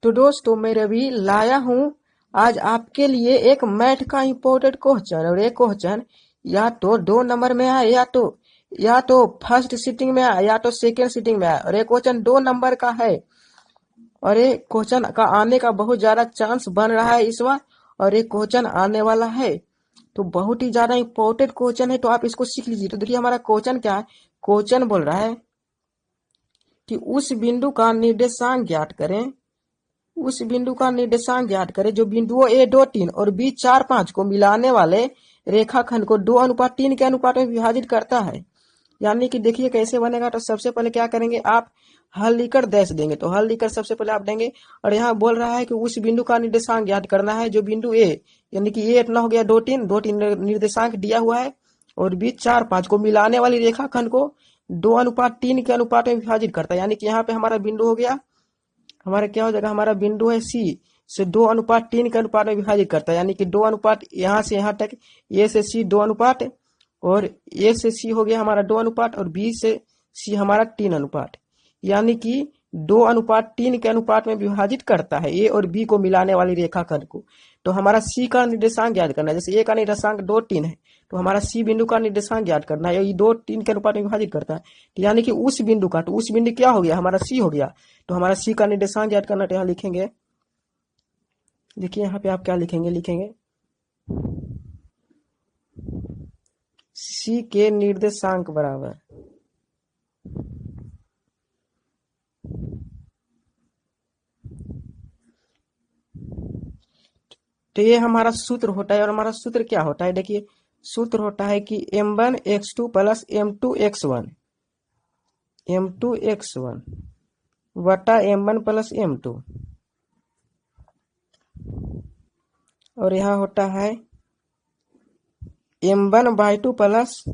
तो दोस्तों मैं रवि लाया हूँ आज आपके लिए एक मैथ का इम्पोर्टेंट क्वेश्चन। और ये क्वेश्चन या तो 2 नंबर में आए या तो फर्स्ट सीटिंग में आए या तो सेकेंड सीटिंग में आए। और ये क्वेश्चन 2 नंबर का है और ये क्वेश्चन का आने का बहुत ज्यादा चांस बन रहा है इस बार। और ये क्वेश्चन आने वाला है तो बहुत ही ज्यादा इम्पोर्टेंट क्वेश्चन है, तो आप इसको सीख लीजिए। तो देखिए हमारा क्वेश्चन क्या है। क्वेश्चन बोल रहा है कि उस बिंदु का निर्देशांक ज्ञात करें। उस बिंदु का निर्देशांक ज्ञात करें जो बिंदुओं A2 3 और B4 5 को मिलाने वाले रेखाखंड को 2:3 के अनुपात में विभाजित करता है। यानी कि देखिए कैसे बनेगा। तो सबसे पहले क्या करेंगे, आप हल लिखकर डैश देंगे। तो हल लिखकर सबसे पहले आप देंगे और यहाँ बोल रहा है कि उस बिंदु का निर्देशांक ज्ञात करना है जो बिंदु A, यानी कि A इतना हो गया 2 3 निर्देशांक दिया हुआ है और B4 5 को मिलाने वाली रेखाखंड को 2:3 के अनुपात में विभाजित करता है। यानी कि यहाँ पे हमारा बिंदु हो गया, हमारा क्या हो जाएगा, हमारा बिंदु है C से 2:3 के अनुपात में विभाजित करता है। यानी कि 2 अनुपात यहाँ से यहाँ तक A से C 2 अनुपात और A से C हो गया हमारा 2 अनुपात और B से C हमारा 3 अनुपात। यानी कि 2:3 के अनुपात में विभाजित करता है A और B को मिलाने वाली रेखाखंड को। तो हमारा C का निर्देशांक ज्ञात करना है। जैसे A का निर्देशांक 2 3 है तो हमारा C बिंदु का निर्देशांक ज्ञात करना है। ये 2 3 के अनुपात में विभाजित करता है। तो यानी कि उस बिंदु का, तो उस बिंदु क्या हो गया, हमारा C हो गया। तो हमारा C का निर्देशांक ज्ञात करना, तो यहाँ लिखेंगे, देखिए यहाँ पे आप क्या लिखेंगे C के निर्देशांक बराबर तो ये हमारा सूत्र होता है। और हमारा सूत्र क्या होता है, देखिए सूत्र होता है कि m1x2 प्लस m2x1 वटा m1 प्लस m2 और यहाँ होता है m1/2 प्लस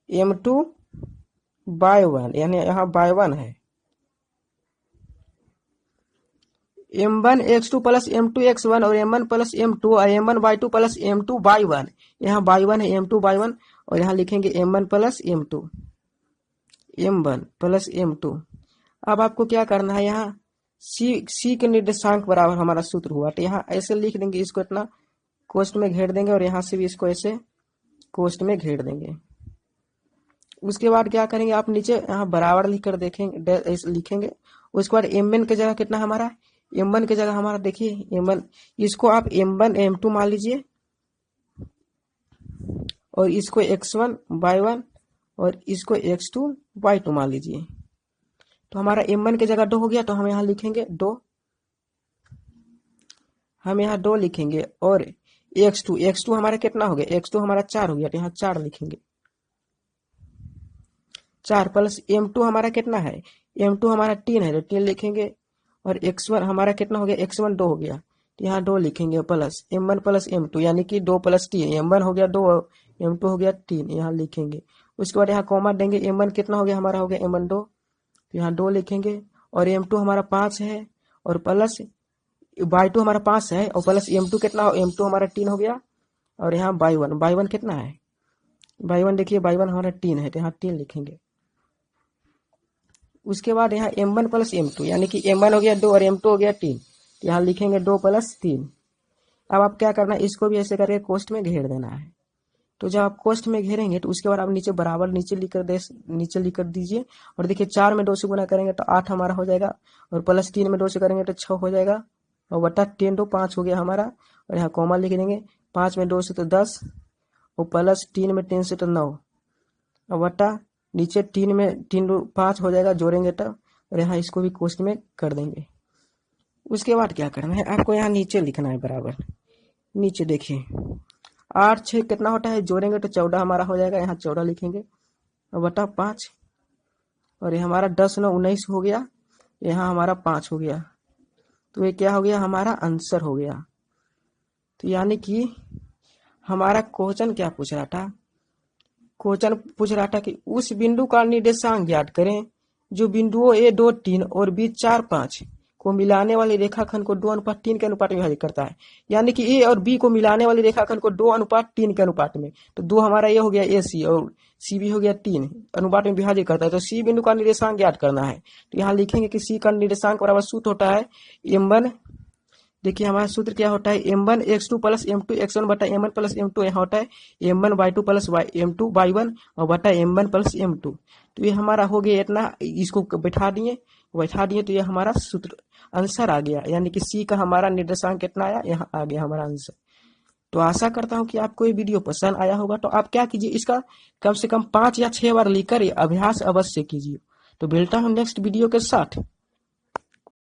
m2/1, यानी यहाँ y1 है। m1x2 प्लस m2x1 और m1 प्लस m2 और m1/2 प्लस m2/1, यहाँ y1 है m2/1 और यहाँ लिखेंगे m1 प्लस m2। अब आपको क्या करना है, यहाँ C के निर्देशांक बराबर हमारा सूत्र हुआ। तो यहाँ ऐसे लिख देंगे, इसको इतना कोष्ठ में घेर देंगे और यहाँ से भी इसको ऐसे कोष्ठ में घेर देंगे। उसके बाद क्या करेंगे, आप नीचे यहाँ बराबर लिखकर देखेंगे, ऐसे लिखेंगे। उसके बाद m1 की जगह कितना हमारा, m1 की जगह हमारा देखिए m1, इसको आप m1 m2 मान लीजिए और इसको x1/1 और इसको x2/2 मान लीजिए। तो हमारा m1 की जगह 2 हो गया, तो हम यहाँ लिखेंगे 2, हम यहाँ 2 लिखेंगे। और x2 हमारा कितना हो गया, x2 हमारा 4 हो गया, तो यहाँ 4 लिखेंगे। 4 प्लस m2 हमारा कितना है, m2 हमारा 3 है तो 3 लिखेंगे। और x1 हमारा कितना हो गया, x1 2 हो गया, तो यहाँ 2 लिखेंगे। प्लस m1 प्लस m2 यानी कि 2 प्लस 3, m1 हो गया 2 m2 हो गया 3, यहाँ लिखेंगे। उसके बाद यहाँ कॉमा देंगे, m1 कितना हो गया, हमारा हो गया m1 2, तो यहाँ 2 लिखेंगे। और m2 हमारा 5 है और प्लस y2 हमारा 5 है और प्लस m2 कितना हो, m2 हमारा 3 हो गया। और यहाँ y1 कितना है, y1 देखिए y1 हमारा 3 है, तो यहाँ 3 लिखेंगे। उसके बाद यहाँ m1 प्लस m2 यानी कि m1 हो गया 2 और m2 हो गया 3, तो यहाँ लिखेंगे 2 प्लस 3। अब आप क्या करना है, इसको भी ऐसे करके कोष्ठ में घेर देना है। तो जब आप कोष्ठ में घेरेंगे तो उसके बाद आप नीचे बराबर नीचे लिख दीजिए। और देखिए 4 में 2 से गुना करेंगे तो 8 हमारा हो जाएगा और प्लस 3 में 2 से करेंगे तो 6 हो जाएगा और बटा 10 तो 5 हो गया हमारा। और यहाँ कॉमा लिख देंगे, 5 में 2 से तो 10 और प्लस 3 में 3 से तो 9 और बटा नीचे 3 में 3 5 हो जाएगा, जोड़ेंगे तब। और यहाँ इसको भी कोष्ठ में कर देंगे। उसके बाद क्या करना है, आपको यहाँ नीचे लिखना है बराबर। नीचे देखिए 8 6 कितना होता है, जोड़ेंगे तो 14 हमारा हो जाएगा, यहाँ 14 लिखेंगे और बटा 5। और ये हमारा 10 9 19 हो गया, यहाँ हमारा 5 हो गया। तो ये क्या हो गया, हमारा आंसर हो गया। तो यानी कि हमारा क्वेश्चन क्या पूछ रहा था, क्वेश्चन पूछ रहा था कि उस बिंदु का निर्देशांक ज्ञात करें जो बिंदुओं A2 3 और B4 5 को मिलाने वाले रेखाखंड को 2:3 के अनुपात में विभाजित करता है। यानी कि A और B को मिलाने वाली रेखाखंड को 2:3 के अनुपात में, तो 2 हमारा ये हो गया AC और सी भी हो गया 3, अनुपात में विभाजित करता है, तो सी बिंदु का निर्देशांक ज्ञात करना है। तो यहाँ लिखेंगे कि सी का निर्देशांक बराबर सूत्र होता है m1, देखिए हमारा सूत्र क्या होता है m1 x2 plus m2 x1 बटा m1 प्लस m2, यहाँ होता है m1 y2 plus m2 y1 और बटा m1 प्लस m2। तो ये हमारा हो गया इतना, इसको बैठा दिए तो ये हमारा सूत्र आंसर आ गया, यानी कि सी का हमारा निर्देशांक कितना आया, यहाँ आ गया हमारा आंसर। तो आशा करता हूँ कि आपको ये वीडियो पसंद आया होगा। तो आप क्या कीजिए, इसका कम से कम 5 या 6 बार लिखकर अभ्यास अवश्य कीजिए। तो मिलता हूँ नेक्स्ट वीडियो के साथ।